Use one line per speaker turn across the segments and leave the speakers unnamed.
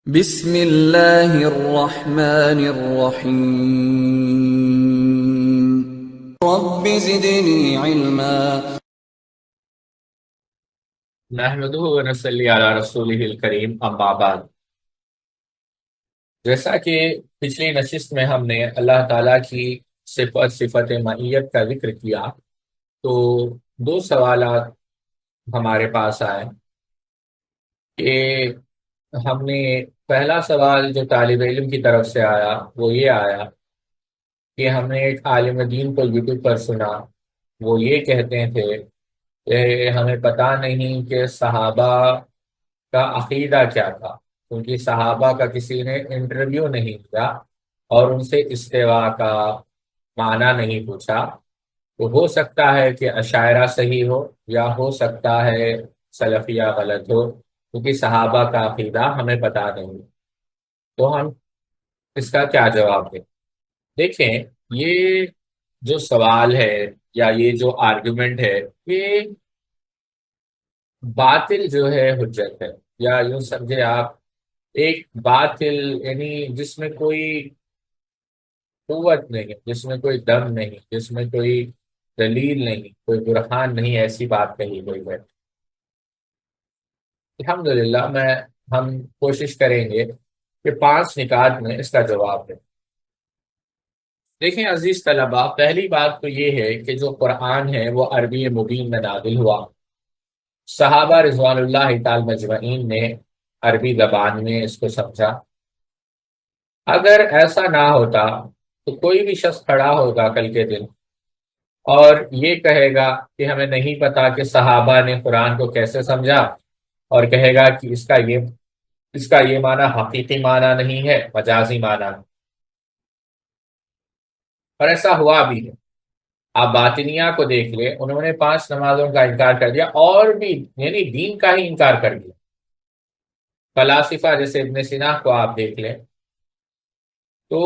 بسم اللہ الرحمن الرحیم رب زدنی علما۔
نحمدہ و نصلی علی رسولہ الکریم، اما بعد۔ جیسا کہ پچھلی نشست میں ہم نے اللہ تعالیٰ کی صفت معیت کا ذکر کیا، تو دو سوالات ہمارے پاس آئے کہ ہم نے پہلا سوال جو طالب علم کی طرف سے آیا وہ یہ آیا کہ ہم نے ایک عالم دین کو یوٹیوب پر سنا، وہ یہ کہتے تھے کہ ہمیں پتہ نہیں کہ صحابہ کا عقیدہ کیا تھا، کیونکہ صحابہ کا کسی نے انٹرویو نہیں کیا اور ان سے استوا کا معنی نہیں پوچھا۔ تو ہو سکتا ہے کہ اشاعرہ صحیح ہو یا ہو سکتا ہے سلفیہ غلط ہو، کیونکہ صحابہ کا عقیدہ ہمیں پتہ نہیں۔ تو ہم اس کا کیا جواب دیں؟ دیکھیں، یہ جو سوال ہے یا یہ جو آرگومنٹ ہے، یہ باطل جو ہے حجت ہے، یا یوں سمجھے آپ ایک باطل، یعنی جس میں کوئی قوت نہیں، جس میں کوئی دم نہیں، جس میں کوئی دلیل نہیں، کوئی برہان نہیں، ایسی بات کہی گئی ہے۔ الحمدللہ ہم کوشش کریں گے کہ 5 نکات میں اس کا جواب دیں۔ دیکھیں عزیز طلباء، پہلی بات تو یہ ہے کہ جو قرآن ہے وہ عربی مبین میں نازل ہوا۔ صحابہ رضوان اللہ تعالی مجمعین نے عربی زبان میں اس کو سمجھا۔ اگر ایسا نہ ہوتا تو کوئی بھی شخص کھڑا ہوگا کل کے دن اور یہ کہے گا کہ ہمیں نہیں پتا کہ صحابہ نے قرآن کو کیسے سمجھا، اور کہے گا کہ اس کا یہ معنی حقیقی معنی نہیں ہے، مجازی معنی ہے۔ اور ایسا ہوا بھی ہے۔ آپ باطنیہ کو دیکھ لیں، انہوں نے 5 نمازوں کا انکار کر دیا، اور بھی یعنی دین کا ہی انکار کر دیا۔ فلاسفہ جیسے ابن سینا کو آپ دیکھ لیں، تو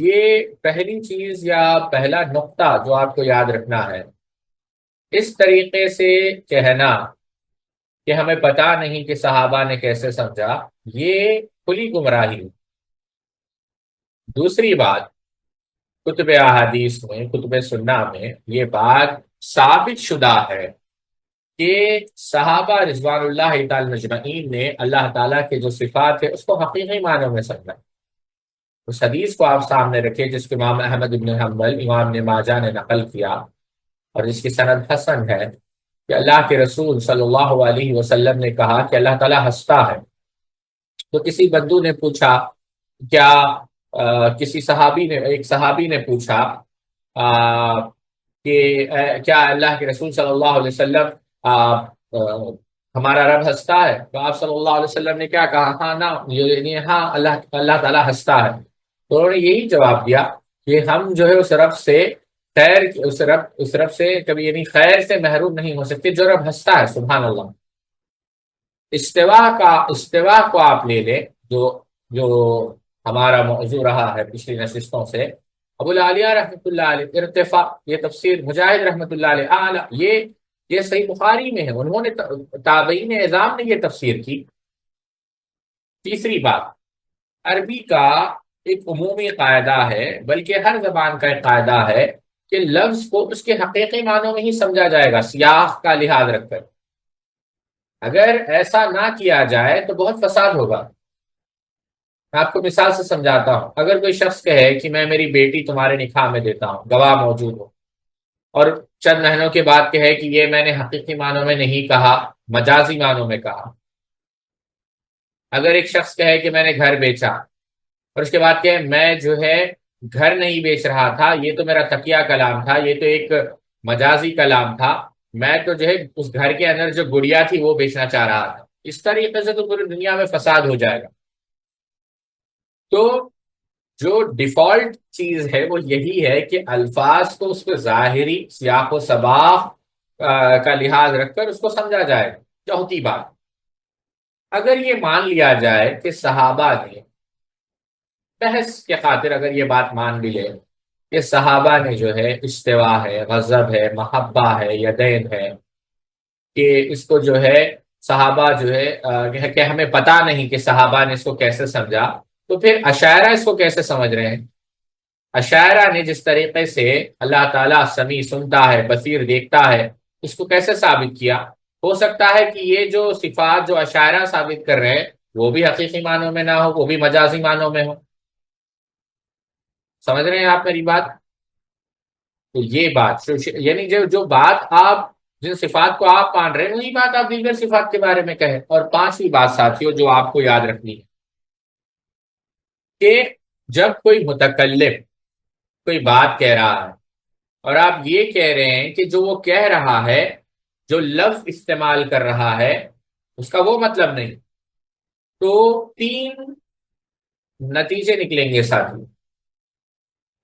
یہ پہلی چیز یا پہلا نقطہ جو آپ کو یاد رکھنا ہے، اس طریقے سے کہنا کہ ہمیں پتہ نہیں کہ صحابہ نے کیسے سمجھا، یہ کھلی گمراہی ہے۔ دوسری بات، کتب احادیث میں، کتب سنہ میں یہ بات ثابت شدہ ہے کہ صحابہ رضوان اللہ تعالی مجمعین نے اللہ تعالیٰ کے جو صفات ہے اس کو حقیقی معنوں میں سمجھا۔ اس حدیث کو آپ سامنے رکھیں جس کو امام احمد بن حنبل، امام نے ماجہ نے نقل کیا، اور جس کی سند حسن ہے، کہ اللہ کے رسول صلی اللہ علیہ وسلم نے کہا کہ اللہ تعالیٰ ہنستا ہے۔ تو کسی بندو نے پوچھا، کیا ایک صحابی نے پوچھا کہ کیا اللہ کے رسول صلی اللہ علیہ وسلم ہمارا رب ہنستا ہے؟ تو آپ صلی اللہ علیہ وسلم نے کیا کہا؟ ہاں، نہ، یعنی ہاں، اللہ تعالیٰ ہنستا ہے۔ تو انہوں نے یہی جواب دیا کہ ہم جو ہے اس رب سے کبھی یعنی خیر سے محروم نہیں ہو سکتے جو رب ہنستا ہے۔ سبحان اللہ۔ استوا کو آپ لے لیں، جو ہمارا موضوع رہا ہے پچھلی نشستوں سے۔ ابو العالیہ رحمۃ اللہ علیہ ارتفاع، یہ تفسیر مجاہد رحمۃ اللہ علیہ اعلیٰ، یہ صحیح بخاری میں ہے، انہوں نے تابعین اعظام نے یہ تفسیر کی۔ تیسری بات، عربی کا ایک عمومی قاعدہ ہے، بلکہ ہر زبان کا ایک قاعدہ ہے کہ لفظ کو اس کے حقیقی معنوں میں ہی سمجھا جائے گا، سیاق کا لحاظ رکھ کر۔ اگر ایسا نہ کیا جائے تو بہت فساد ہوگا۔ میں آپ کو مثال سے سمجھاتا ہوں۔ اگر کوئی شخص کہے کہ میں میری بیٹی تمہارے نکاح میں دیتا ہوں، گواہ موجود ہو، اور چند مہینوں کے بعد کہے کہ یہ میں نے حقیقی معنوں میں نہیں کہا، مجازی معنوں میں کہا۔ اگر ایک شخص کہے کہ میں نے گھر بیچا، اور اس کے بعد کہے میں جو ہے گھر نہیں بیچ رہا تھا، یہ تو میرا تقیہ کلام تھا، یہ تو ایک مجازی کلام تھا، میں تو جو ہے اس گھر کے اندر جو گڑیا تھی وہ بیچنا چاہ رہا تھا، اس طریقے سے تو پوری دنیا میں فساد ہو جائے گا۔ تو جو ڈیفالٹ چیز ہے وہ یہی ہے کہ الفاظ کو اس کے ظاہری سیاق و سباق کا لحاظ رکھ کر اس کو سمجھا جائے۔ چوتھی بات، اگر یہ مان لیا جائے کہ صحابہ نے، بحث کے خاطر اگر یہ بات مان بھی لے کہ صحابہ نے جو ہے استوا ہے، غضب ہے، محبہ ہے، یدین ہے، کہ اس کو جو ہے صحابہ جو ہے کہ ہمیں پتہ نہیں کہ صحابہ نے اس کو کیسے سمجھا، تو پھر اشاعرہ اس کو کیسے سمجھ رہے ہیں؟ اشاعرہ نے جس طریقے سے اللہ تعالیٰ سمیع سنتا ہے، بصیر دیکھتا ہے، اس کو کیسے ثابت کیا؟ ہو سکتا ہے کہ یہ جو صفات جو اشاعرہ ثابت کر رہے ہیں وہ بھی حقیقی معنوں میں نہ ہو، وہ بھی مجازی معنوں میں ہو۔ سمجھ رہے ہیں آپ میری بات؟ تو یہ بات یعنی جو بات آپ جن صفات کو آپ مان رہے ہیں وہی بات آپ دیگر صفات کے بارے میں کہیں۔ اور پانچویں بات ساتھیوں جو آپ کو یاد رکھنی ہے کہ جب کوئی متکلم کوئی بات کہہ رہا ہے اور آپ یہ کہہ رہے ہیں کہ جو وہ کہہ رہا ہے، جو لفظ استعمال کر رہا ہے، اس کا وہ مطلب نہیں، تو تین نتیجے نکلیں گے ساتھی۔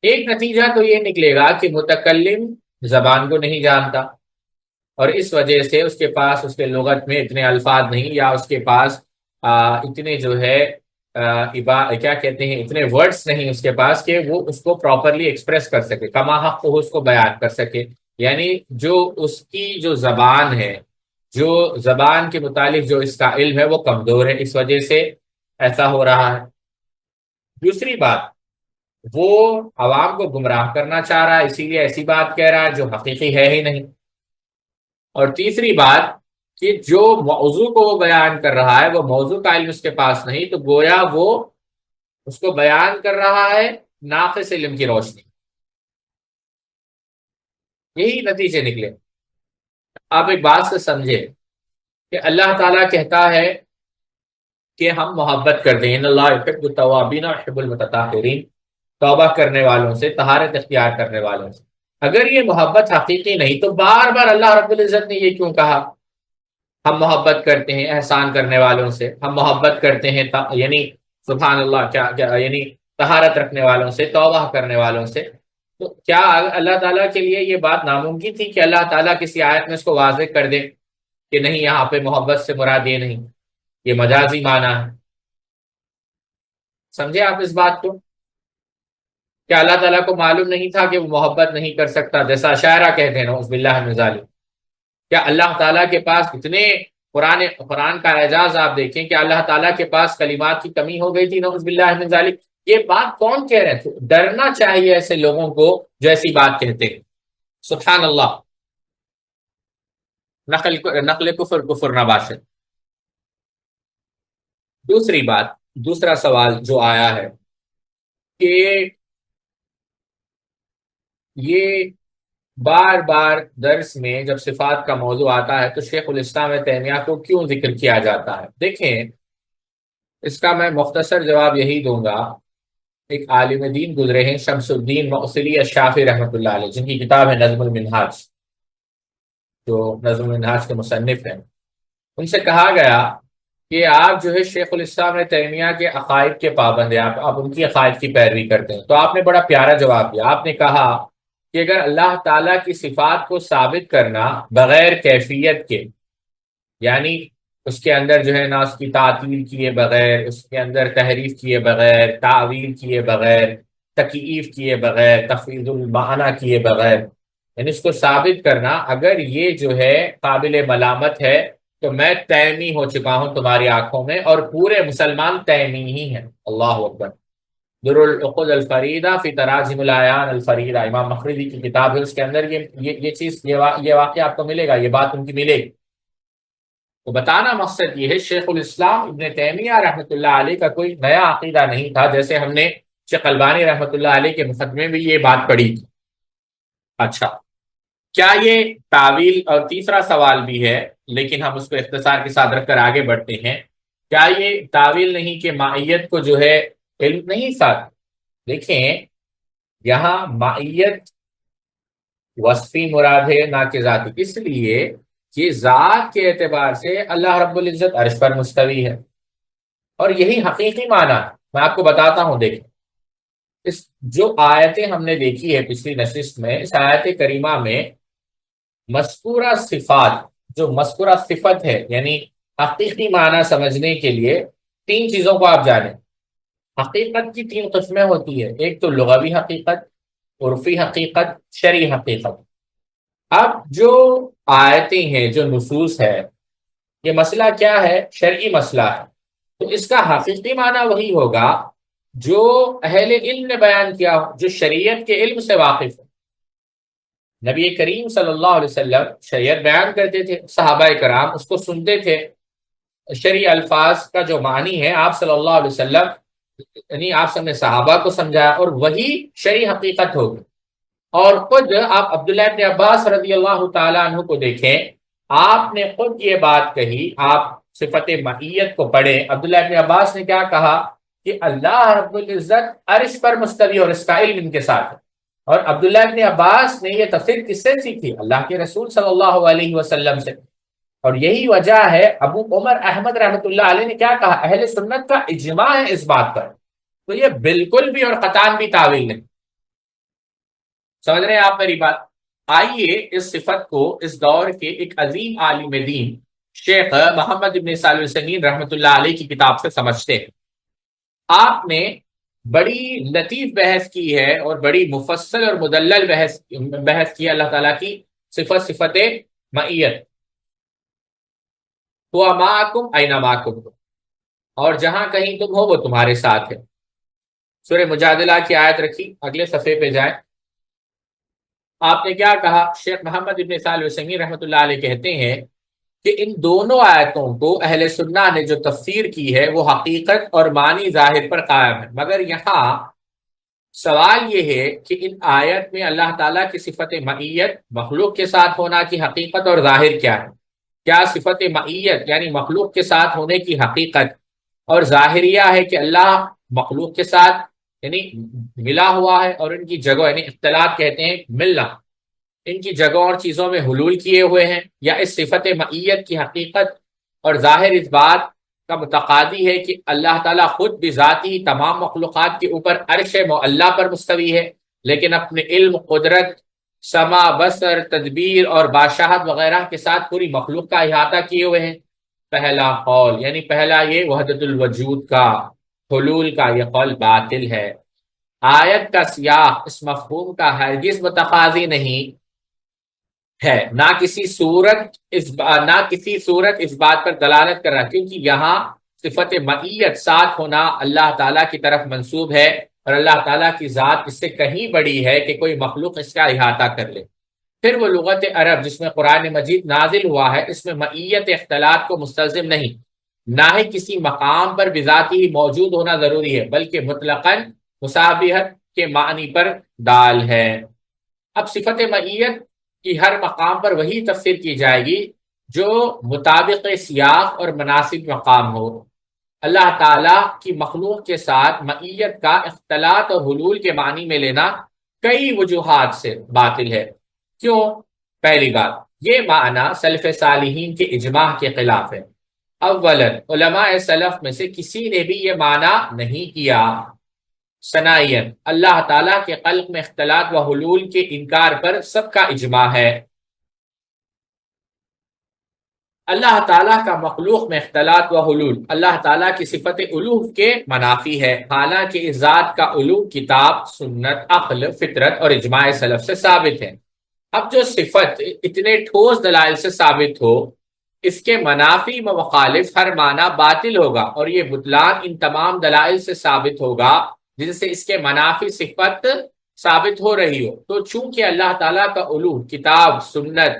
ایک نتیجہ تو یہ نکلے گا کہ متکلم زبان کو نہیں جانتا، اور اس وجہ سے اس کے پاس اس کے لغت میں اتنے الفاظ نہیں، یا اس کے پاس اتنے جو ہے کیا کہتے ہیں اتنے ورڈز نہیں اس کے پاس کہ وہ اس کو پراپرلی ایکسپریس کر سکے، کما حق وہ اس کو بیان کر سکے۔ یعنی جو اس کی جو زبان ہے، جو زبان کے متعلق جو اس کا علم ہے وہ کمزور ہے، اس وجہ سے ایسا ہو رہا ہے۔ دوسری بات، وہ عوام کو گمراہ کرنا چاہ رہا ہے، اسی لیے ایسی بات کہہ رہا ہے جو حقیقی ہے ہی نہیں۔ اور تیسری بات کہ جو موضوع کو وہ بیان کر رہا ہے وہ موضوع کا علم اس کے پاس نہیں، تو گویا وہ اس کو بیان کر رہا ہے ناقص علم کی روشنی۔ یہی نتیجے نکلے۔ آپ ایک بات سے سمجھے کہ اللہ تعالیٰ کہتا ہے کہ ہم محبت کرتے ہیں، ان اللہ یحب التوابین ویحب المتطہرین، توبہ کرنے والوں سے، طہارت اختیار کرنے والوں سے۔ اگر یہ محبت حقیقی نہیں تو بار بار اللہ رب العزت نے یہ کیوں کہا ہم محبت کرتے ہیں احسان کرنے والوں سے، ہم محبت کرتے ہیں یعنی سبحان اللہ کیا یعنی طہارت رکھنے والوں سے، توبہ کرنے والوں سے؟ تو کیا اللہ تعالیٰ کے لیے یہ بات ناممکن تھی کہ اللہ تعالیٰ کسی آیت میں اس کو واضح کر دے کہ نہیں، یہاں پہ محبت سے مراد یہ نہیں، یہ مجازی معنی ہے؟ سمجھے آپ اس بات کو؟ کیا اللہ تعالیٰ کو معلوم نہیں تھا کہ وہ محبت نہیں کر سکتا، جیسا شاعرہ کہتے ہیں نعوذ باللہ من ذالک؟ کیا اللہ تعالیٰ کے پاس اتنے قرآن کا اعجاز آپ دیکھیں کہ اللہ تعالیٰ کے پاس کلمات کی کمی ہو گئی تھی نعوذ باللہ من ذالک؟ یہ بات کون کہہ رہے تھے؟ ڈرنا چاہیے ایسے لوگوں کو جو ایسی بات کہتے ہیں۔ سبحان اللہ، نقل کفر کفر نہ باشد۔ دوسری بات، دوسرا سوال جو آیا ہے کہ یہ بار بار درس میں جب صفات کا موضوع آتا ہے تو شیخ الاسلام تیمیہ کو کیوں ذکر کیا جاتا ہے؟ دیکھیں، اس کا میں مختصر جواب یہی دوں گا۔ ایک عالم دین گزرے ہیں شمس الدین موصلی الشافعی رحمۃ اللہ علیہ، جن کی کتاب ہے نظم المنہاج، جو نظم المنہاج کے مصنف ہیں۔ ان سے کہا گیا کہ آپ جو ہے شیخ الاسلام تیمیہ کے عقائد کے پابند ہیں، آپ ان کی عقائد کی پیروی کرتے ہیں۔ تو آپ نے بڑا پیارا جواب دیا، آپ نے کہا کہ اگر اللہ تعالیٰ کی صفات کو ثابت کرنا بغیر کیفیت کے، یعنی اس کے اندر جو ہے نا اس کی تعطیل کیے بغیر، اس کے اندر تحریف کیے بغیر، تعویل کیے بغیر، تکییف کیے بغیر، تفویض المعنی کیے بغیر، یعنی اس کو ثابت کرنا، اگر یہ جو ہے قابل ملامت ہے تو میں تیمی ہو چکا ہوں تمہاری آنکھوں میں، اور پورے مسلمان تیمی ہی ہیں۔ اللہ اکبر۔ در العقد الفریدہ فی تراجم الایان الفریدہ، امام مخرجی کی کتاب ہے، اس کے اندر یہ چیز، یہ واقعہ آپ کو ملے گا، یہ بات ان کی ملے گی۔ تو بتانا مقصد یہ ہے شیخ الاسلام ابن تیمیہ رحمۃ اللہ علیہ کا کوئی نیا عقیدہ نہیں تھا، جیسے ہم نے شیخ البانی رحمۃ اللہ علیہ کے مقدمے میں یہ بات پڑھی تھی۔ اچھا، کیا یہ تعویل، اور تیسرا سوال بھی ہے لیکن ہم اس کو اختصار کے ساتھ رکھ کر آگے بڑھتے ہیں، کیا یہ تعویل نہیں کہ معیت کو جو ہے علم نہیں ساتھ؟ دیکھیں، یہاں معیت وصفی مراد ہے نہ کہ ذاتی، اس لیے کہ ذات کے اعتبار سے اللہ رب العزت عرش پر مستوی ہے، اور یہی حقیقی معنی ہے۔ میں آپ کو بتاتا ہوں، دیکھیں، اس جو آیتیں ہم نے دیکھی ہے پچھلی نشست میں، اس آیت کریمہ میں مذکورہ صفات، جو مذکورہ صفت ہے، یعنی حقیقی معنی سمجھنے کے لیے تین چیزوں کو آپ جانیں۔ حقیقت کی تین قسمیں ہوتی ہے، ایک تو لغوی حقیقت، عرفی حقیقت، شرعی حقیقت۔ اب جو آیتیں ہیں، جو نصوص ہے، یہ مسئلہ کیا ہے؟ شرعی مسئلہ ہے، تو اس کا حقیقی معنی وہی ہوگا جو اہل علم نے بیان کیا ہو، جو شریعت کے علم سے واقف ہو۔ نبی کریم صلی اللہ علیہ وسلم شریعت بیان کرتے تھے، صحابہ کرام اس کو سنتے تھے، شرعی الفاظ کا جو معنی ہے آپ صلی اللہ علیہ وسلم یعنی آپ سب نے صحابہ کو سمجھایا، اور وہی شرعی حقیقت ہوگی۔ اور خود آپ عبداللہ ابن عباس رضی اللہ تعالیٰ عنہ کو دیکھیں، آپ نے خود یہ بات کہی، آپ صفت معیت کو پڑھیں، عبداللہ ابن عباس نے کیا کہا کہ اللہ رب العزت عرش پر مستوی اور اس کا علم ان کے ساتھ ہے۔ اور عبداللہ ابن عباس نے یہ تفسیر کس سے سیکھی؟ اللہ کے رسول صلی اللہ علیہ وسلم سے۔ اور یہی وجہ ہے ابو عمر احمد رحمۃ اللہ علیہ نے کیا کہا، اہل سنت کا اجماع ہے اس بات پر، تو یہ بالکل بھی اور قطعاً بھی تعویل نہیں۔ سمجھ رہے ہیں آپ میری بات؟ آئیے اس صفت کو اس دور کے ایک عظیم عالم دین شیخ محمد ابن صالح العثیمین رحمۃ اللہ علیہ کی کتاب سے سمجھتے ہیں۔ آپ نے بڑی لطیف بحث کی ہے اور بڑی مفصل اور مدلل بحث کی ہے اللہ تعالیٰ کی صفت معیت، ہوا معکم اینما کنتم، اور جہاں کہیں تم ہو وہ تمہارے ساتھ ہے۔ سورہ مجادلہ کی آیت رکھی، اگلے صفحے پہ جائیں۔ آپ نے کیا کہا؟ شیخ محمد ابن صالح العثیمین رحمۃ اللہ علیہ کہتے ہیں کہ ان دونوں آیتوں کو اہل سنہ نے جو تفسیر کی ہے وہ حقیقت اور معنی ظاہر پر قائم ہے، مگر یہاں سوال یہ ہے کہ ان آیت میں اللہ تعالیٰ کی صفت معیت مخلوق کے ساتھ ہونا کی حقیقت اور ظاہر کیا ہے؟ کیا صفت معیت یعنی مخلوق کے ساتھ ہونے کی حقیقت اور ظاہریہ ہے کہ اللہ مخلوق کے ساتھ یعنی ملا ہوا ہے، اور ان کی جگہ یعنی اختلاط کہتے ہیں ملنا، ان کی جگہوں اور چیزوں میں حلول کیے ہوئے ہیں، یا اس صفت معیت کی حقیقت اور ظاہر اس بات کا متقاضی ہے کہ اللہ تعالیٰ خود بذاتی تمام مخلوقات کے اوپر عرش معلیٰ پر مستوی ہے، لیکن اپنے علم، قدرت، سمع، بصر، تدبیر اور بادشاہت وغیرہ کے ساتھ پوری مخلوق کا احاطہ کیے ہوئے ہیں۔ پہلا قول یعنی پہلا یہ وحدت الوجود کا، حلول کا یہ قول باطل ہے۔ آیت کا سیاق اس مفہوم کا ہرگز متقاضی نہیں ہے، نہ کسی صورت اس بات پر دلالت کر رہا، کیونکہ یہاں صفت معیت ساتھ ہونا اللہ تعالیٰ کی طرف منسوب ہے، اور اللہ تعالیٰ کی ذات اس سے کہیں بڑی ہے کہ کوئی مخلوق اس کا احاطہ کر لے۔ پھر وہ لغت عرب جس میں قرآن مجید نازل ہوا ہے، اس میں معیت اختلاط کو مستلزم نہیں، نہ ہی کسی مقام پر بذاتی ہی موجود ہونا ضروری ہے، بلکہ مطلقاً مشابہت کے معنی پر دال ہے۔ اب صفت معیت کی ہر مقام پر وہی تفسیر کی جائے گی جو مطابق سیاق اور مناسب مقام ہو۔ اللہ تعالیٰ کی مخلوق کے ساتھ معیت کا اختلاط اور حلول کے معنی میں لینا کئی وجوہات سے باطل ہے۔ کیوں؟ پہلی بات، یہ معنی سلف صالحین کے اجماع کے خلاف ہے۔ اولاً علماء سلف میں سے کسی نے بھی یہ معنی نہیں کیا۔ ثنائیاً اللہ تعالیٰ کے خلق میں اختلاط و حلول کے انکار پر سب کا اجماع ہے۔ اللہ تعالیٰ کا مخلوق میں اختلاط و حلول اللہ تعالیٰ کی صفت الوہ کے منافی ہے، حالانکہ اس ذات کا الوہ کتاب، سنت، عقل، فطرت اور اجماع سلف سے ثابت ہے۔ اب جو صفت اتنے ٹھوس دلائل سے ثابت ہو، اس کے منافی و مخالف ہر معنی باطل ہوگا، اور یہ بطلان ان تمام دلائل سے ثابت ہوگا جن سے اس کے منافی صفت ثابت ہو رہی ہو۔ تو چونکہ اللہ تعالیٰ کا الوہ کتاب، سنت،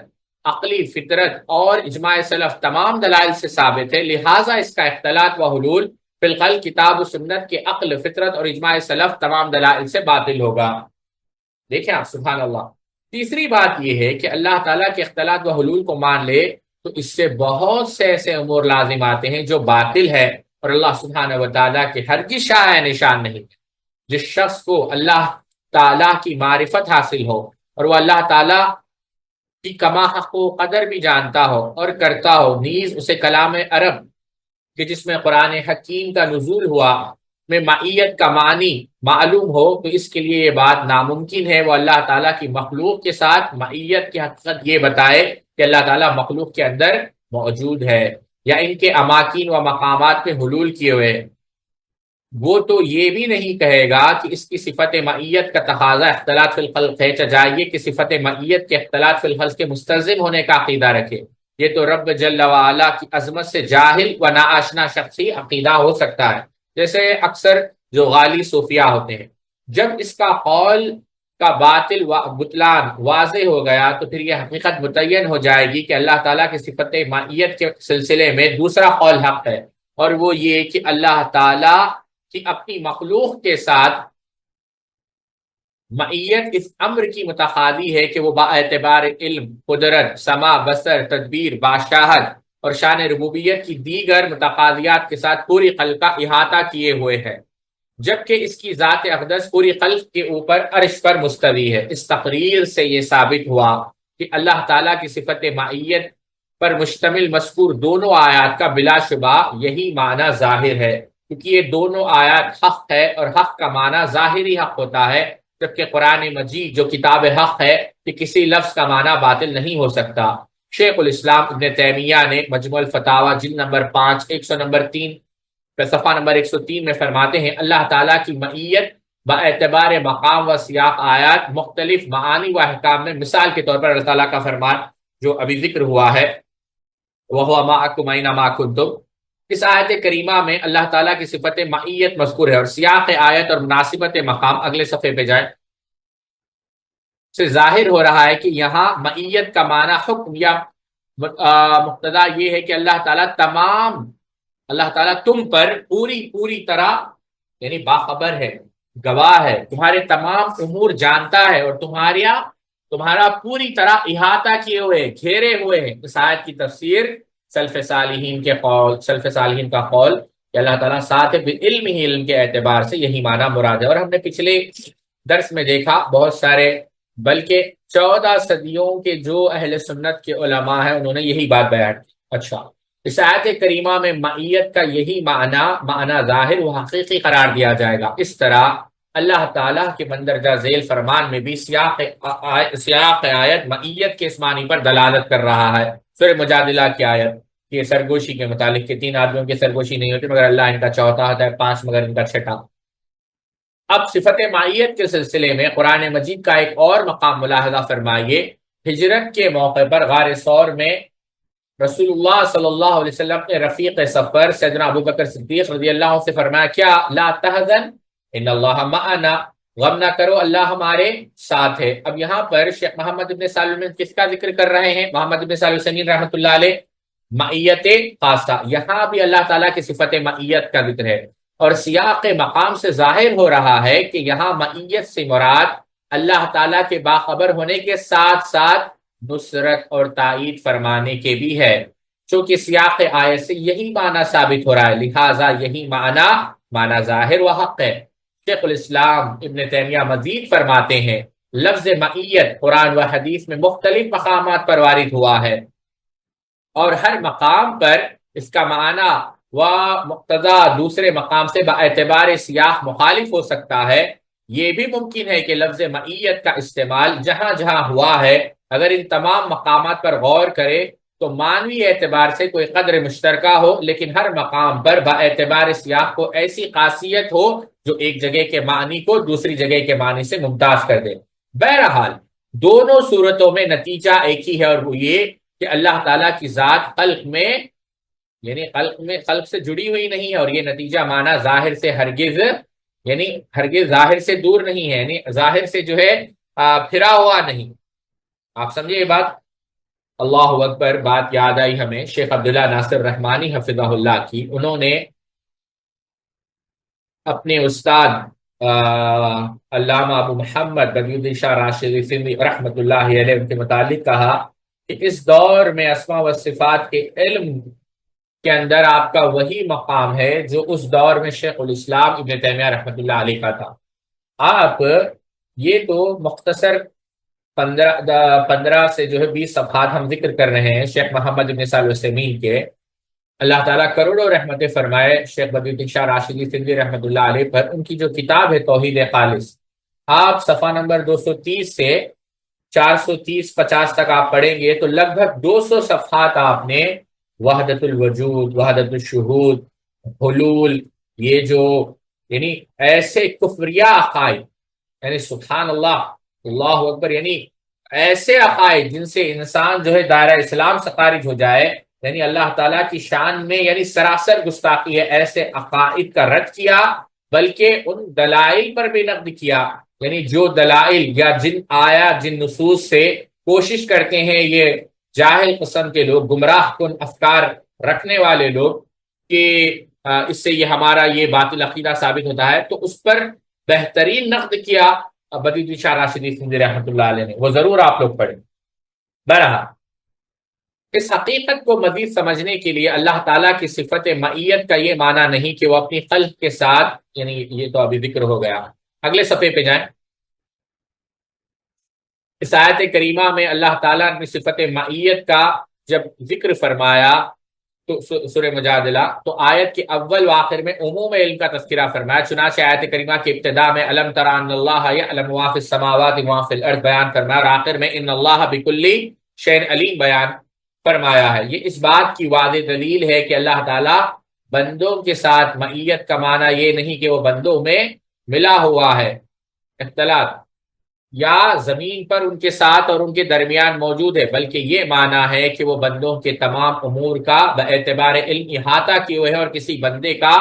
عقلی، فطرت اور اجماع سلف تمام دلائل سے ثابت ہے، لہٰذا اس کا اختلاط و حلول فی الخلق کتاب و سنت کے عقل، فطرت اور اجماع سلف تمام دلائل سے باطل ہوگا۔ دیکھیں آپ، سبحان اللہ۔ تیسری بات یہ ہے کہ اللہ تعالیٰ کے اختلاط و حلول کو مان لے تو اس سے بہت سے ایسے امور لازم آتے ہیں جو باطل ہے، اور اللہ سبحانہ و تعالیٰ کے ہرگز شائع نشان نہیں۔ جس شخص کو اللہ تعالیٰ کی معرفت حاصل ہو اور وہ اللہ تعالیٰ کی کما حق و قدر بھی جانتا ہو اور کرتا ہو، نیز اسے کلام عرب کہ جس میں قرآن حکیم کا نزول ہوا میں معیت کا معنی معلوم ہو، تو اس کے لیے یہ بات ناممکن ہے وہ اللہ تعالیٰ کی مخلوق کے ساتھ معیت کی حقیقت یہ بتائے کہ اللہ تعالیٰ مخلوق کے اندر موجود ہے یا ان کے اماکن و مقامات میں حلول کیے ہوئے۔ وہ تو یہ بھی نہیں کہے گا کہ اس کی صفت معیت کا تقاضا اختلاط فی الخلق ہے، چاہیے کہ صفت معیت کے اختلاط فی الخلق کے مستلزم ہونے کا عقیدہ رکھے، یہ تو رب جل وعلا کی عظمت سے جاہل و ناآشنا شخص ہی عقیدہ ہو سکتا ہے. جیسے اکثر جو غالی صوفیہ ہوتے ہیں، جب اس کا قول کا باطل و بطلان واضح ہو گیا تو پھر یہ حقیقت متعین ہو جائے گی کہ اللہ تعالیٰ کی صفت معیت کے سلسلے میں دوسرا قول حق ہے، اور وہ یہ کہ اللہ تعالیٰ کی اپنی مخلوق کے ساتھ معیت اس امر کی متحادی ہے کہ وہ با اعتبار علم، قدرت، سماع، بصر، تدبیر، بادشاہت اور شان ربوبیت کی دیگر متقاضیات کے ساتھ پوری خلق کا احاطہ کیے ہوئے ہے، جبکہ اس کی ذات اقدس پوری خلق کے اوپر عرش پر مستوی ہے. اس تقریر سے یہ ثابت ہوا کہ اللہ تعالیٰ کی صفت معیت پر مشتمل مذکور دونوں آیات کا بلا شبہ یہی معنی ظاہر ہے، کیونکہ یہ دونوں آیات حق ہے اور حق کا معنی ظاہری حق ہوتا ہے، جبکہ قرآن مجید جو کتاب حق ہے کہ کسی لفظ کا معنی باطل نہیں ہو سکتا. شیخ الاسلام ابن تیمیہ نے مجموع الفتاوی جلد نمبر 5 100 نمبر 3 صفحہ نمبر 103 میں فرماتے ہیں اللہ تعالیٰ کی معیت با اعتبار مقام و سیاق آیات مختلف معانی و احکام میں، مثال کے طور پر اللہ تعالیٰ کا فرمان جو ابھی ذکر ہوا ہے وَهُوَ مَعَكُمْ أَيْنَمَا كُنتُمْ، اس آیت کریمہ میں اللہ تعالیٰ کی صفت معیت مذکور ہے، اور سیاق آیت اور مناسبت مقام اگلے صفحے پہ جائیں سے ظاہر ہو رہا ہے کہ یہاں معیت کا معنی حکم یا مقتضا یہ ہے کہ اللہ تعالیٰ تم پر پوری طرح یعنی باخبر ہے، گواہ ہے، تمہارے تمام امور جانتا ہے، اور تمہارا پوری طرح احاطہ کیے ہوئے، گھیرے ہوئے ہیں. اس آیت کی تفسیر سلف صالحین کا قول کہ اللہ تعالیٰ ساتھ علم ہی علم کے اعتبار سے یہی معنی مراد ہے. اور ہم نے پچھلے درس میں دیکھا بہت سارے بلکہ 14 صدیوں کے جو اہل سنت کے علماء ہیں انہوں نے یہی بات بیان کی. اچھا، اس آیت کریمہ میں معیت کا یہی معنی ظاہر و حقیقی قرار دیا جائے گا. اس طرح اللہ تعالیٰ کے مندرجہ ذیل فرمان میں بھی سیاق آیت معیت کے اس معنی پر دلالت کر رہا ہے. سورہ مجادلہ کی آیت یہ سرگوشی کے متعلق کہ 3 آدمیوں کی سرگوشی نہیں ہوتی مگر اللہ ان کا چوتھا ہوتا ہے، 5 مگر ان کا چھٹا. اب صفت معیت کے سلسلے میں قرآن مجید کا ایک اور مقام ملاحظہ فرمائیے. ہجرت کے موقع پر غار ثور میں رسول اللہ صلی اللہ علیہ وسلم نے رفیق سفر سیدنا ابو بکر صدیق رضی اللہ عنہ سے فرمایا کیا لا تحزن ان اللہ معنا، غم نہ کرو اللہ ہمارے ساتھ ہے. اب یہاں پر شیخ محمد ابن صالح کس کا ذکر کر رہے ہیں؟ محمد ابن صالح العثیمین رحمۃ اللہ علیہ معیت خاصہ. یہاں بھی اللہ تعالیٰ کی صفت معیت کا ذکر ہے، اور سیاق مقام سے ظاہر ہو رہا ہے کہ یہاں معیت سے مراد اللہ تعالیٰ کے باخبر ہونے کے ساتھ ساتھ نصرت اور تائید فرمانے کے بھی ہے، چونکہ سیاق آیت سے یہی معنی ثابت ہو رہا ہے، لہٰذا یہی معنی ظاہر و حق ہے. شیخ الاسلام ابن تیمیہ مزید فرماتے ہیں لفظ معیت قرآن و حدیث میں مختلف مقامات پر وارد ہوا ہے، اور ہر مقام پر اس کا معنی و مقتضا دوسرے مقام سے با اعتبار سیاق مخالف ہو سکتا ہے. یہ بھی ممکن ہے کہ لفظ معیت کا استعمال جہاں جہاں ہوا ہے اگر ان تمام مقامات پر غور کرے تو معنوی اعتبار سے کوئی قدر مشترکہ ہو، لیکن ہر مقام پر با اعتبار سیاق کو ایسی خاصیت ہو جو ایک جگہ کے معنی کو دوسری جگہ کے معنی سے ممتاز کر دے. بہرحال دونوں صورتوں میں نتیجہ ایک ہی ہے، اور وہ یہ کہ اللہ تعالیٰ کی ذات خلق میں یعنی خلق سے جڑی ہوئی نہیں ہے، اور یہ نتیجہ معنی ظاہر سے ہرگز ظاہر سے دور نہیں ہے، یعنی ظاہر سے جو ہے پھرا ہوا نہیں. آپ سمجھے یہ بات؟ اللہ اکبر. بات یاد آئی ہمیں شیخ عبداللہ ناصر رحمانی حفظہ اللہ کی. انہوں نے اپنے استاد علامہ ابو محمد بدیع الدین شاہ راشدی سندھی رحمۃ اللہ علیہ کے متعلق کہا کہ اس دور میں اسماء و صفات کے علم کے اندر آپ کا وہی مقام ہے جو اس دور میں شیخ الاسلام ابن تیمیہ رحمۃ اللہ علیہ کا تھا. آپ یہ تو مختصر 15 سے جو ہے 20 صفحات ہم ذکر کر رہے ہیں شیخ محمد ابن صالح العثیمین کے، اللہ تعالیٰ کروڑوں رحمتیں فرمائے شیخ بدیع الدین شاہ راشدی سندھی رحمۃ اللہ علیہ پر. ان کی جو کتاب ہے توحید خالص، آپ صفحہ نمبر 230 سے 430-50 تک آپ پڑھیں گے تو لگ بھگ 200 صفحات آپ نے وحدت الوجود، وحدت الشہود، حلول، یہ جو یعنی ایسے کفریہ عقائد، یعنی سبحان اللہ، اللہ اکبر، یعنی ایسے عقائد جن سے انسان جو ہے دائرہ اسلام سے خارج ہو جائے، یعنی اللہ تعالیٰ کی شان میں یعنی سراسر گستاخی ہے، ایسے عقائد کا رد کیا، بلکہ ان دلائل پر بھی نقد کیا، یعنی جو دلائل یا جن آیات جن نصوص سے کوشش کرتے ہیں یہ جاہل قسم کے لوگ، گمراہ کن افکار رکھنے والے لوگ کہ اس سے یہ ہمارا یہ باطل عقیدہ ثابت ہوتا ہے، تو اس پر بہترین نقد کیا بدیع شاہ راشدی سندھی رحمۃ اللہ علیہ نے، وہ ضرور آپ لوگ پڑھیں۔ بہرحال اس حقیقت کو مزید سمجھنے کے لیے اللہ تعالیٰ کی صفت معیت کا یہ معنی نہیں کہ وہ اپنی خلق کے ساتھ، یعنی یہ تو ابھی ذکر ہو گیا، اگلے صفحے پہ جائیں۔ اس آیت کریمہ میں اللہ تعالیٰ نے صفت معیت کا جب ذکر فرمایا تو سورہ مجادلہ، تو آیت کے اول و آخر میں عموم علم کا تذکرہ فرمایا، چنانچہ آیت کریمہ کی ابتدا میں الم تر ان اللہ یعلم ما فی السماوات وما فی الارض بیان فرمایا، اور آخر میں ان اللہ بکل شیء علیم بیان فرمایا ہے۔ یہ اس بات کی واضح دلیل ہے کہ اللہ تعالیٰ بندوں کے ساتھ معیت کا معنی یہ نہیں کہ وہ بندوں میں ملا ہوا ہے، اختلاط یا زمین پر ان کے ساتھ اور ان کے درمیان موجود ہے، بلکہ یہ معنی ہے کہ وہ بندوں کے تمام امور کا باعتبار علم احاطہ کیے ہوئے ہے، اور کسی بندے کا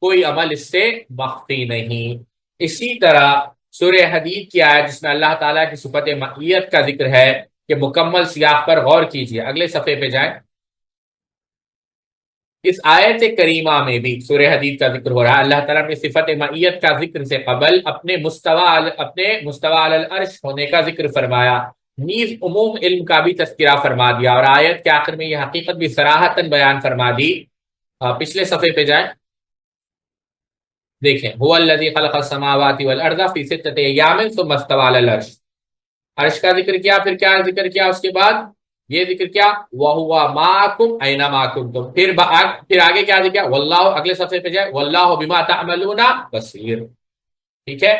کوئی عمل اس سے مخفی نہیں۔ اسی طرح سورہ حدید کی آیت جس میں اللہ تعالیٰ کی صفت معیت کا ذکر ہے کہ مکمل سیاق پر غور کیجیے، اگلے صفحے پہ جائیں۔ اس آیت کریمہ میں بھی سورہ حدید کا ذکر ہو رہا ہے، اللہ تعالیٰ نے صفت معیت کا ذکر سے قبل اپنے مستوی علی العرش ہونے کا ذکر فرمایا، نیز عموم علم کا بھی تذکرہ فرما دیا، اور آیت کے آخر میں یہ حقیقت بھی صراحتاً بیان فرما دی۔ پچھلے صفحے پہ جائیں، دیکھیں هو الذی خلق السماوات والارض فی ستۃ ایام ثم استوى علی العرش، عرش کا ذکر کیا، پھر کیا ذکر کیا اس کے بعد؟ یہ ذکر کیا وَهُوَ مَعَكُمْ أَيْنَمَا كُنْتُمْ، پھر آگے کیا ذکر کیا واللہ، اگلے صفحے پہ جائے واللہ بما تعملون بصیر۔ ٹھیک ہے،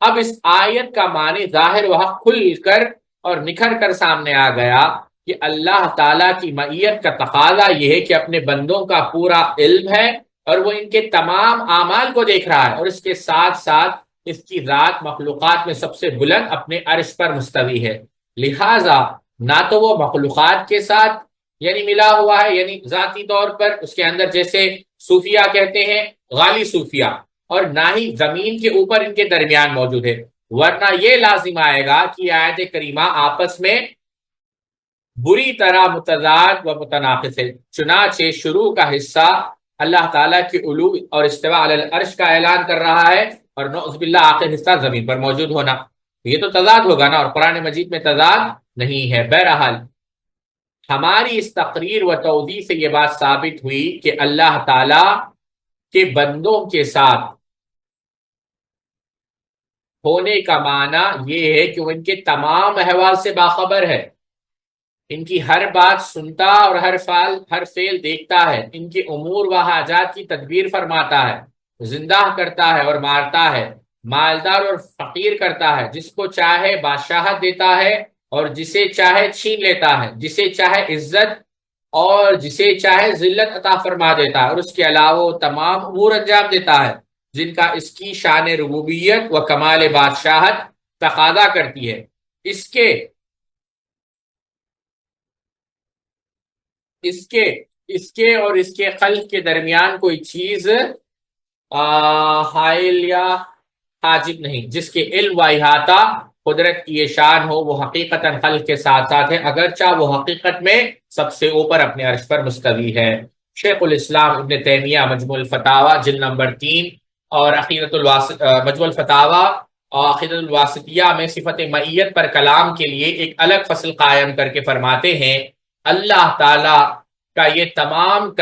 اب اس آیت کا معنی ظاہر و حق کھل کر اور نکھر کر سامنے آ گیا کہ اللہ تعالیٰ کی معیت کا تقاضا یہ ہے کہ اپنے بندوں کا پورا علم ہے اور وہ ان کے تمام اعمال کو دیکھ رہا ہے، اور اس کے ساتھ ساتھ اس کی ذات مخلوقات میں سب سے بلند اپنے عرش پر مستوی ہے، لہٰذا نہ تو وہ مخلوقات کے ساتھ یعنی ملا ہوا ہے یعنی ذاتی طور پر اس کے اندر، جیسے صوفیہ کہتے ہیں غالی صوفیہ، اور نہ ہی زمین کے اوپر ان کے درمیان موجود ہے، ورنہ یہ لازم آئے گا کہ آیت کریمہ آپس میں بری طرح متضاد و متناقض ہے۔ چنانچہ شروع کا حصہ اللہ تعالیٰ کی علو اور استواء علی العرش کا اعلان کر رہا ہے، اور نعوذ باللہ آخر حصہ زمین پر موجود ہونا، یہ تو تضاد ہوگا نا، اور قرآن مجید میں تضاد نہیں ہے۔ بہرحال ہماری اس تقریر و توضیح سے یہ بات ثابت ہوئی کہ اللہ تعالیٰ کے بندوں کے ساتھ ہونے کا معنی یہ ہے کہ وہ ان کے تمام احوال سے باخبر ہے، ان کی ہر بات سنتا اور ہر فعل دیکھتا ہے، ان کے امور و حاجات کی تدبیر فرماتا ہے، زندہ کرتا ہے اور مارتا ہے، مالدار اور فقیر کرتا ہے، جس کو چاہے بادشاہت دیتا ہے اور جسے چاہے چھین لیتا ہے، جسے چاہے عزت اور جسے چاہے ذلت عطا فرما دیتا ہے، اور اس کے علاوہ وہ تمام امور انجام دیتا ہے جن کا اس کی شان ربوبیت و کمال بادشاہت تقاضا کرتی ہے۔ اس کے اور اس کے خلق کے درمیان کوئی چیز حائل یا حاجب نہیں، جس کے علم و احاطہ قدرت کی یہ شان ہو، وہ حقیقتاً خلق کے ساتھ ساتھ ہے، اگرچہ وہ حقیقت میں سب سے اوپر اپنے عرش پر مستوی ہے۔ شیخ الاسلام ابن تیمیہ مجموع الفتاوی جلد نمبر 3 اور مجموع الفتاوی اور عقیدۃ الواسطیہ میں صفت معیت پر کلام کے لیے ایک الگ فصل قائم کر کے فرماتے ہیں اللہ تعالیٰ کا یہ تمام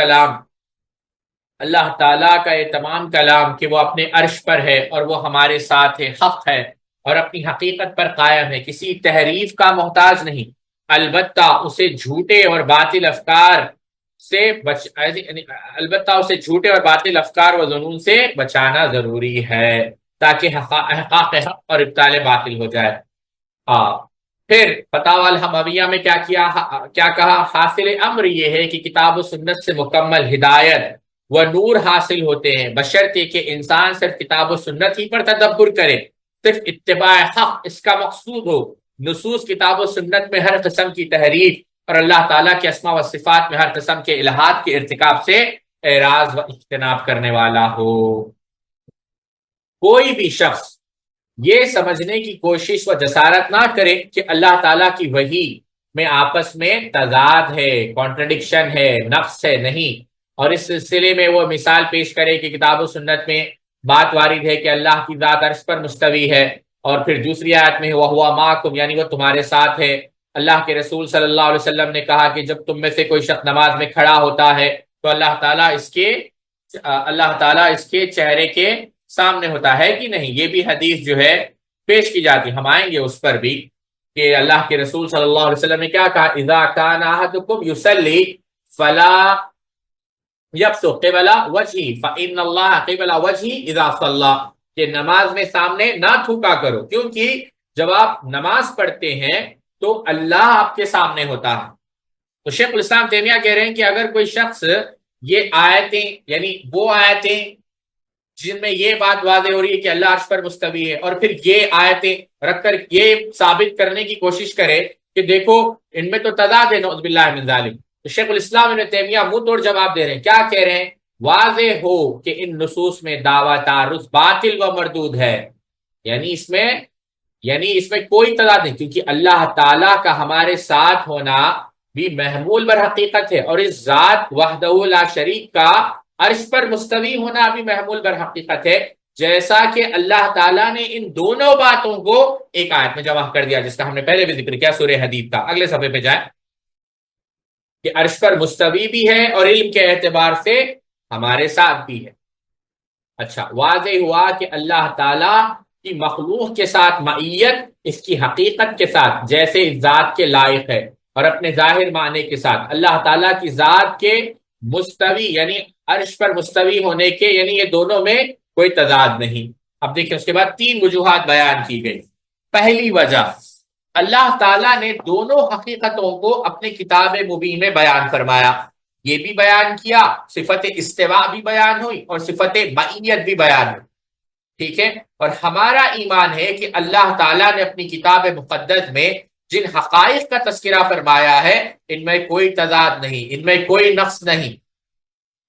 کلام کہ وہ اپنے عرش پر ہے اور وہ ہمارے ساتھ ہے، حق ہے اور اپنی حقیقت پر قائم ہے، کسی تحریف کا محتاج نہیں، البتہ اسے جھوٹے اور باطل افکار و ظنون سے بچانا ضروری ہے تاکہ احقاق حق اور ابطال باطل ہو جائے۔ پھر فتاوی الحمویہ میں کیا کہا؟ حاصل امر یہ ہے کہ کتاب و سنت سے مکمل ہدایت و نور حاصل ہوتے ہیں، بشرطے کہ انسان صرف کتاب و سنت ہی پر تدبر کرے، صرف اتباع حق اس کا مقصود ہو، نصوص کتاب و سنت میں ہر قسم کی تحریف اور اللہ تعالیٰ کے اسماء و صفات میں ہر قسم کے الہات کے ارتکاب سے اعراض و اجتناب کرنے والا ہو۔ کوئی بھی شخص یہ سمجھنے کی کوشش و جسارت نہ کرے کہ اللہ تعالیٰ کی وحی میں آپس میں تضاد ہے، کانٹرڈکشن ہے، نقص ہے، نہیں، اور اس سلسلے میں وہ مثال پیش کرے کہ کتاب و سنت میں بات وارد ہے کہ اللہ کی ذات عرش پر مستوی ہے، اور پھر دوسری آیت میں وَهُوَ مَعَكُمْ یعنی وہ تمہارے ساتھ ہے۔ اللہ کے رسول صلی اللہ علیہ وسلم نے کہا کہ جب تم میں سے کوئی شخص نماز میں کھڑا ہوتا ہے تو اللہ تعالیٰ اس کے چہرے کے سامنے ہوتا ہے کہ نہیں۔ یہ بھی حدیث جو ہے پیش کی جاتی، ہم آئیں گے اس پر بھی، کہ اللہ کے رسول صلی اللہ علیہ وسلم نے کیا کہا، اذا کان احدکم یصلی فلا یبصق قبل وجہہ فان اللہ قبل وجہہ اذا صلی، کہ نماز میں سامنے نہ تھوکا کرو، کیونکہ جب آپ نماز پڑھتے ہیں تو اللہ آپ کے سامنے ہوتا ہے۔ تو شیخ الاسلام تیمیہ کہہ رہے ہیں کہ اگر کوئی شخص یہ آیتیں یعنی وہ آیتیں جن میں یہ بات واضح ہو رہی ہے کہ اللہ عرش پر مستوی ہے، اور پھر یہ آیتیں رکھ کر یہ ثابت کرنے کی کوشش کرے کہ دیکھو ان میں تو تضاد ہے، نعوذ باللہ من ذالک، تو شیخ الاسلام ابن تیمیہ منہ توڑ جواب دے رہے ہیں۔ کیا کہہ رہے ہیں؟ واضح ہو کہ ان نصوص میں دعویٰ تعرض باطل و مردود ہے، یعنی اس میں کوئی تضاد نہیں، کیونکہ اللہ تعالیٰ کا ہمارے ساتھ ہونا بھی محمول بر حقیقت ہے، اور اس ذات وحدہ لا شریک کا عرش پر مستوی ہونا بھی محمول بر حقیقت ہے، جیسا کہ اللہ تعالیٰ نے ان دونوں باتوں کو ایک آیت میں جمع کر دیا، جس کا ہم نے پہلے بھی ذکر کیا سورہ حدید کا۔ اگلے صفحے پہ جائیں، کہ عرش پر مستوی بھی ہے اور علم کے اعتبار سے ہمارے ساتھ بھی ہے۔ اچھا، واضح ہوا کہ اللہ تعالیٰ کی مخلوق کے ساتھ معیت اس کی حقیقت کے ساتھ جیسے ذات کے لائق ہے، اور اپنے ظاہر معنی کے ساتھ اللہ تعالیٰ کی ذات کے مستوی یعنی عرش پر مستوی ہونے کے یعنی یہ دونوں میں کوئی تضاد نہیں۔ اب دیکھیں اس کے بعد 3 وجوہات بیان کی گئی۔ پہلی وجہ، اللہ تعالیٰ نے دونوں حقیقتوں کو اپنے کتاب مبین میں بیان فرمایا، یہ بھی بیان کیا، صفت استواء بھی بیان ہوئی اور صفت معیت بھی بیان ہوئی، ٹھیک ہے۔ اور ہمارا ایمان ہے کہ اللہ تعالیٰ نے اپنی کتاب مقدس میں جن حقائق کا تذکرہ فرمایا ہے ان میں کوئی تضاد نہیں، ان میں کوئی نقص نہیں۔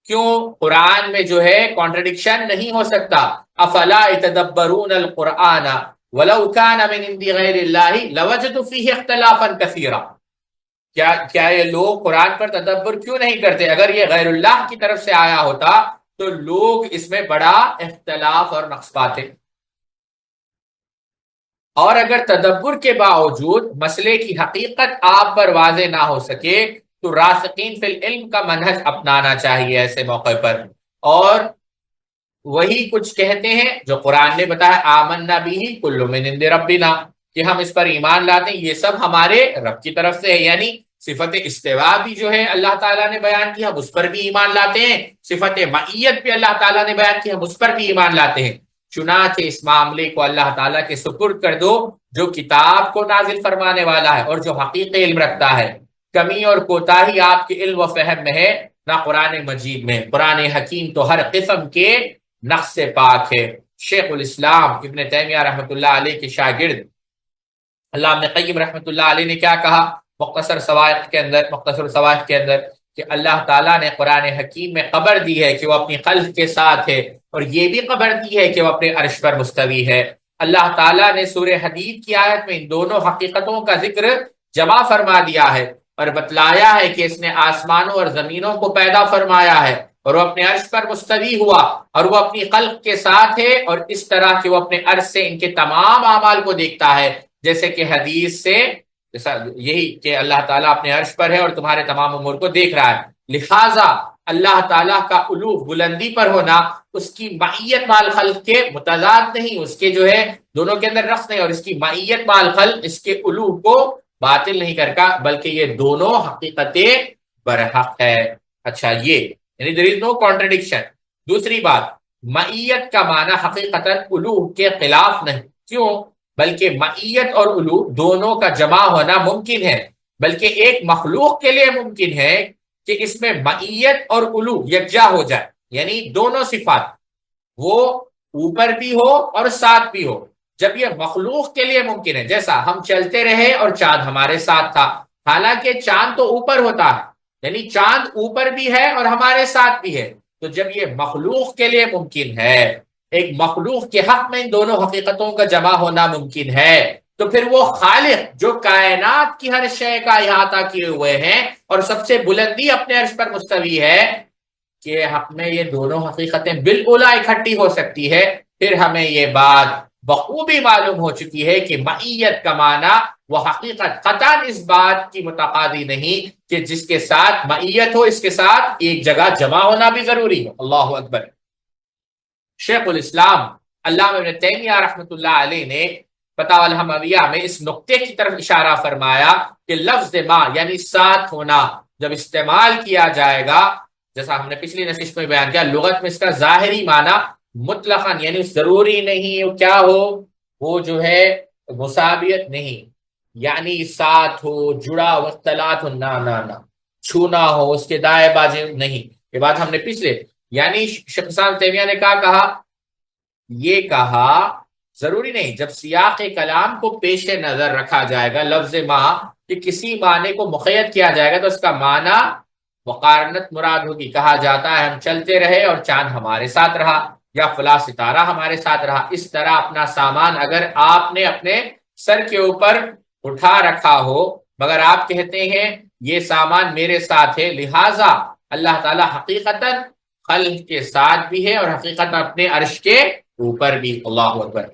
کیوں؟ قرآن میں جو ہے کانٹرڈکشن نہیں ہو سکتا۔ افلا يتدبرون القرآن ولو كان من عند غیر اللہ لوجدوا فیہ اختلافا کثیرا، کیا یہ لوگ قرآن پر تدبر کیوں نہیں کرتے؟ اگر یہ غیر اللہ کی طرف سے آیا ہوتا تو لوگ اس میں بڑا اختلاف اور نقص پاتے، اور اگر تدبر کے باوجود مسئلے کی حقیقت آپ پر واضح نہ ہو سکے تو راسخین فی العلم کا منہج اپنانا چاہیے ایسے موقع پر، اور وہی کچھ کہتے ہیں جو قرآن نے بتایا، آمنا بھی کل من عند ربنا، کہ ہم اس پر ایمان لاتے ہیں یہ سب ہمارے رب کی طرف سے ہے، یعنی صفت استواء بھی جو ہے اللہ تعالیٰ نے بیان کی، ہم اس پر بھی ایمان لاتے ہیں، صفت معیت بھی اللہ تعالیٰ نے بیان کی، ہم اس پر بھی ایمان لاتے ہیں۔ چنانچہ اس معاملے کو اللہ تعالیٰ کے سپرد کر دو جو کتاب کو نازل فرمانے والا ہے اور جو حقیقی علم رکھتا ہے۔ کمی اور کوتاہی آپ کے علم و فہم میں ہے، نہ قرآن مجید میں۔ قرآن حکیم تو ہر قسم کے نقص سے پاک ہے۔ شیخ الاسلام ابن تیمیہ رحمۃ اللہ علیہ کے شاگرد علامہ ابن قیم رحمۃ اللہ علیہ نے کیا کہا مختصر صواعق کے اندر کہ اللہ تعالیٰ نے قرآن حکیم میں خبر دی ہے کہ وہ اپنی خلق کے ساتھ ہے، اور یہ بھی خبر دی ہے کہ وہ اپنے عرش پر مستوی ہے۔ اللہ تعالیٰ نے سورہ حدید کی آیت میں ان دونوں حقیقتوں کا ذکر جمع فرما دیا ہے اور بتلایا ہے کہ اس نے آسمانوں اور زمینوں کو پیدا فرمایا ہے، اور وہ اپنے عرش پر مستوی ہوا، اور وہ اپنی خلق کے ساتھ ہے، اور اس طرح کہ وہ اپنے عرش سے ان کے تمام اعمال کو دیکھتا ہے، جیسے کہ حدیث سے یہی کہ اللہ تعالیٰ اپنے عرش پر ہے اور تمہارے تمام امور کو دیکھ رہا ہے۔ لہٰذا اللہ تعالیٰ کا علو بلندی پر ہونا اس کی معیت مال خلق کے متضاد نہیں، اس کے جو ہے دونوں کے اندر رقص نہیں، اور اس کی معیت مال خلق اس کے علو کو باطل نہیں کرتا، بلکہ یہ دونوں حقیقتیں برحق ہے۔ اچھا، یہ یعنی there is no contradiction۔ دوسری بات، معیت کا معنی حقیقتاً علو کے خلاف نہیں، کیوں؟ بلکہ معیت اور علو دونوں کا جمع ہونا ممکن ہے، بلکہ ایک مخلوق کے لیے ممکن ہے کہ اس میں معیت اور علو یکجا ہو جائے، یعنی دونوں صفات وہ اوپر بھی ہو اور ساتھ بھی ہو، جب یہ مخلوق کے لیے ممکن ہے، جیسا ہم چلتے رہے اور چاند ہمارے ساتھ تھا، حالانکہ چاند تو اوپر ہوتا ہے، یعنی چاند اوپر بھی ہے اور ہمارے ساتھ بھی ہے، تو جب یہ مخلوق کے لیے ممکن ہے، ایک مخلوق کے حق میں ان دونوں حقیقتوں کا جمع ہونا ممکن ہے، تو پھر وہ خالق جو کائنات کی ہر شے کا احاطہ کیے ہوئے ہیں اور سب سے بلندی اپنے عرش پر مستوی ہے، کہ حق میں یہ دونوں حقیقتیں بالکل اکٹھی ہو سکتی ہے، پھر ہمیں یہ بات بخوبی معلوم ہو چکی ہے کہ معیت کا معنی وہ حقیقت قطعاً اس بات کی متقاضی نہیں کہ جس کے ساتھ معیت ہو اس کے ساتھ ایک جگہ جمع ہونا بھی ضروری ہو۔ اللہ اکبر۔ شیخ الاسلام علامہ ابن تیمیہ رحمۃ اللہ علیہ نے فتاوی الحمویہ میں اس نقطے کی طرف اشارہ فرمایا کہ لفظ ما یعنی ساتھ ہونا جب استعمال کیا جائے گا، جیسا ہم نے پچھلی نشست میں بیان کیا، لغت میں اس کا ظاہری معنی مطلقاً یعنی ضروری نہیں کیا ہو، وہ جو ہے مساویت نہیں، یعنی ساتھ ہو، جڑا ہو، اختلاط ہو، نہ چھونا ہو، اس کے دائیں بازے نہیں، یہ بات ہم نے پچھلے، یعنی شیخ الاسلام تیمیہ نے کہا یہ کہا ضروری نہیں، جب سیاق کلام کو پیش نظر رکھا جائے گا لفظ ما کہ کسی معنی کو مقید کیا جائے گا تو اس کا معنی مقارنت مراد ہوگی، کہا جاتا ہے ہم چلتے رہے اور چاند ہمارے ساتھ رہا، یا فلاں ستارہ ہمارے ساتھ رہا، اس طرح اپنا سامان اگر آپ نے اپنے سر کے اوپر اٹھا رکھا ہو مگر آپ کہتے ہیں یہ سامان میرے ساتھ ہے، لہٰذا اللہ تعالی حقیقتاً خلق کے ساتھ بھی ہے اور حقیقت اپنے عرش کے اوپر بھی۔ اللہ اکبر۔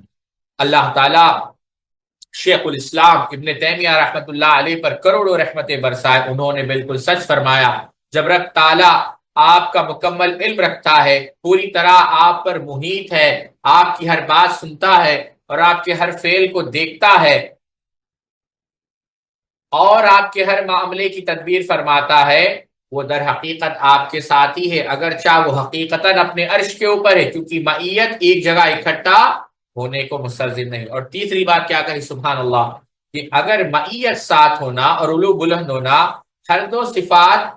اللہ تعالی شیخ الاسلام ابن تیمیہ رحمت اللہ علیہ پر کروڑوں رحمتیں برسائے، انہوں نے بالکل سچ فرمایا، جب رب تعالی آپ کا مکمل علم رکھتا ہے، پوری طرح آپ پر محیط ہے، آپ کی ہر بات سنتا ہے اور آپ کے ہر فعل کو دیکھتا ہے اور آپ کے ہر معاملے کی تدبیر فرماتا ہے، وہ در حقیقت آپ کے ساتھ ہی ہے، اگرچہ وہ حقیقتاً اپنے عرش کے اوپر ہے، کیونکہ معیت ایک جگہ اکٹھا ہونے کو مستلزم نہیں۔ اور تیسری بات کیا کہی سبحان اللہ، کہ اگر معیت ساتھ ہونا اور علو بلند ہونا ہر دو صفات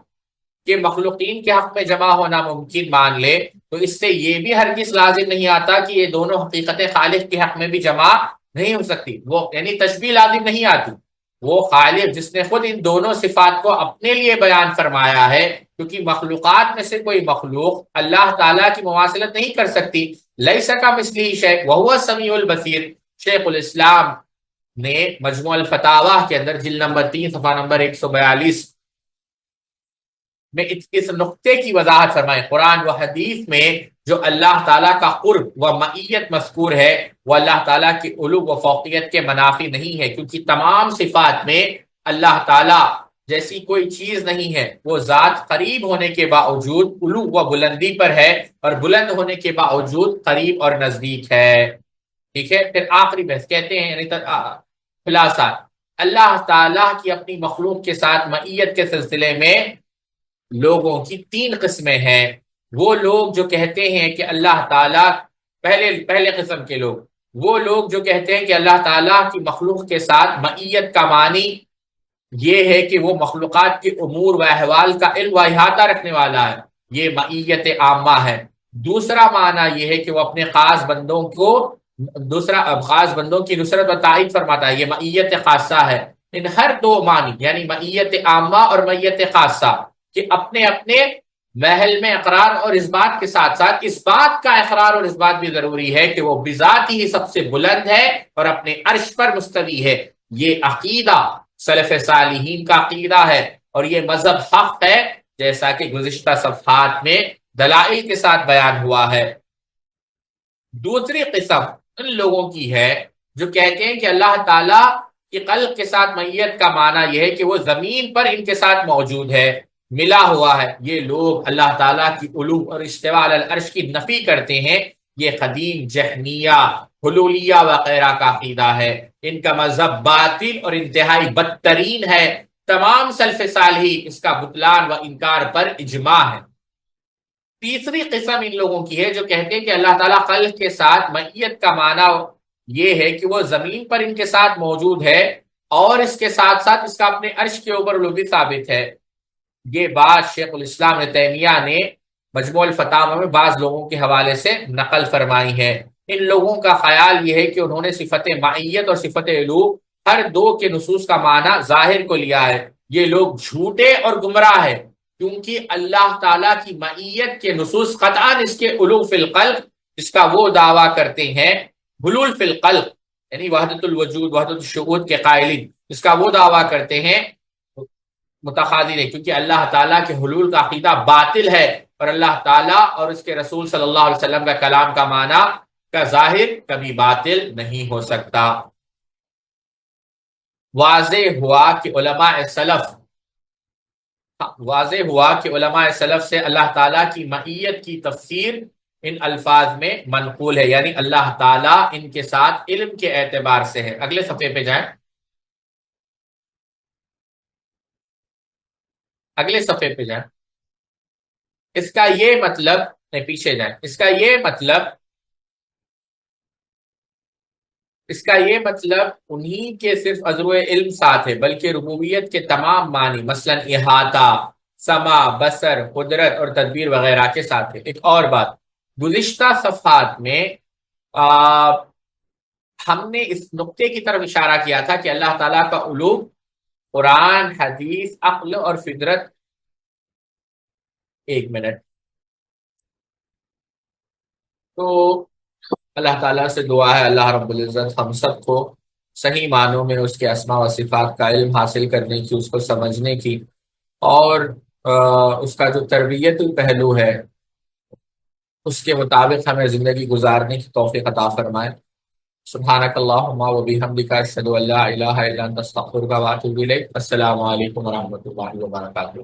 کے مخلوقین کے حق میں جمع ہونا ممکن مان لے، تو اس سے یہ بھی ہرگز لازم نہیں آتا کہ یہ دونوں حقیقتیں خالق کے حق میں بھی جمع نہیں ہو سکتی، وہ یعنی تشبیہ لازم نہیں آتی، وہ خالق جس نے خود ان دونوں صفات کو اپنے لیے بیان فرمایا ہے، کیونکہ مخلوقات میں سے کوئی مخلوق اللہ تعالیٰ کی مماثلت نہیں کر سکتی، لیس کمثلہ شیء وہو السمیع البصیر۔ شیخ الاسلام نے مجموع الفتاوی کے اندر جلد نمبر 3 صفحہ نمبر 142 میں اس نقطے کی وضاحت فرمائے، قرآن و حدیث میں جو اللہ تعالیٰ کا قرب و معیت مذکور ہے وہ اللہ تعالیٰ کی علو و فوقیت کے منافی نہیں ہے، کیونکہ تمام صفات میں اللہ تعالیٰ جیسی کوئی چیز نہیں ہے، وہ ذات قریب ہونے کے باوجود علو و بلندی پر ہے اور بلند ہونے کے باوجود قریب اور نزدیک ہے۔ ٹھیک ہے، پھر آخری بحث کہتے ہیں یعنی خلاصہ، اللہ تعالیٰ کی اپنی مخلوق کے ساتھ معیت کے سلسلے میں لوگوں کی 3 قسمیں ہیں۔ وہ لوگ جو کہتے ہیں کہ اللہ تعالیٰ پہلے قسم کے لوگ، وہ لوگ جو کہتے ہیں کہ اللہ تعالیٰ کی مخلوق کے ساتھ معیت کا معنی یہ ہے کہ وہ مخلوقات کے امور و احوال کا علم و احاطہ رکھنے والا ہے، یہ معیت عامہ ہے۔ دوسرا معنی یہ ہے کہ وہ اپنے خاص بندوں کی نصرت و تائید فرماتا ہے، یہ معیت خاصہ ہے۔ ان ہر دو معنی یعنی معیت عامہ اور معیت خاصہ کہ اپنے اپنے محل میں اقرار اور اس بات کے ساتھ ساتھ اس بات کا اقرار اور اس بات بھی ضروری ہے کہ وہ بذات ہی سب سے بلند ہے اور اپنے عرش پر مستوی ہے۔ یہ عقیدہ سلف صالحین کا عقیدہ ہے اور یہ مذہب حق ہے، جیسا کہ گزشتہ صفحات میں دلائل کے ساتھ بیان ہوا ہے۔ دوسری قسم ان لوگوں کی ہے جو کہتے ہیں کہ اللہ تعالیٰ کی خلق کے ساتھ معیت کا معنی یہ ہے کہ وہ زمین پر ان کے ساتھ موجود ہے، ملا ہوا ہے۔ یہ لوگ اللہ تعالیٰ کی علو اور استواء علی العرش کی نفی کرتے ہیں، یہ قدیم جہمیہ، حلولیہ وغیرہ کا عقیدہ ہے، ان کا مذہب باطل اور انتہائی بدترین ہے، تمام سلف صالحین اس کا بطلان و انکار پر اجماع ہے۔ تیسری قسم ان لوگوں کی ہے جو کہتے ہیں کہ اللہ تعالیٰ خلق کے ساتھ معیت کا معنی یہ ہے کہ وہ زمین پر ان کے ساتھ موجود ہے اور اس کے ساتھ ساتھ اس کا اپنے عرش کے اوپر علو بھی ثابت ہے۔ یہ بات شیخ الاسلام ابن تیمیہ نے مجموع الفتاوی میں بعض لوگوں کے حوالے سے نقل فرمائی ہے۔ ان لوگوں کا خیال یہ ہے کہ انہوں نے صفت معیت اور صفت علو ہر دو کے نصوص کا معنی ظاہر کو لیا ہے. یہ لوگ جھوٹے اور گمراہ ہے، کیونکہ اللہ تعالیٰ کی معیت کے نصوص قطعاً اس کے علو فی الخلق جس کا وہ دعویٰ کرتے ہیں، حلول فی الخلق یعنی وحدت الوجود وحدت الشہود کے قائلین جس کا وہ دعویٰ کرتے ہیں متخاذل ہے، کیونکہ اللہ تعالیٰ کے حلول کا عقیدہ باطل ہے، اور اللہ تعالیٰ اور اس کے رسول صلی اللہ علیہ وسلم کا کلام کا معنی کا ظاہر کبھی باطل نہیں ہو سکتا. واضح ہوا کہ علماء سلف سے اللہ تعالیٰ کی معیت کی تفسیر ان الفاظ میں منقول ہے، یعنی اللہ تعالیٰ ان کے ساتھ علم کے اعتبار سے ہے. اگلے صفحے پہ جائیں، اگلے صفحے پہ جائیں. اس کا یہ مطلب نہیں، پیچھے جائیں. اس کا یہ مطلب انہی کے صرف عذر علم ساتھ ہے، بلکہ ربوبیت کے تمام معنی مثلا احاطہ، سمع، بصر، قدرت اور تدبیر وغیرہ کے ساتھ ہے. ایک اور بات، گزشتہ صفحات میں ہم نے اس نقطے کی طرف اشارہ کیا تھا کہ اللہ تعالیٰ کا علو قرآن، حدیث، عقل اور فطرت. ایک منٹ. تو اللہ تعالیٰ سے دعا ہے اللہ رب العزت ہم سب کو صحیح معنوں میں اس کے اسماء و صفات کا علم حاصل کرنے کی، اس کو سمجھنے کی، اور اس کا جو تربیتی پہلو ہے اس کے مطابق ہمیں زندگی گزارنے کی توفیق عطا فرمائے. سبحانک اللہم و بحمدک اشہد ان لا الہ الا انت استغفرک و اتوب الیک. السلام علیکم ورحمۃ اللہ وبرکاتہ.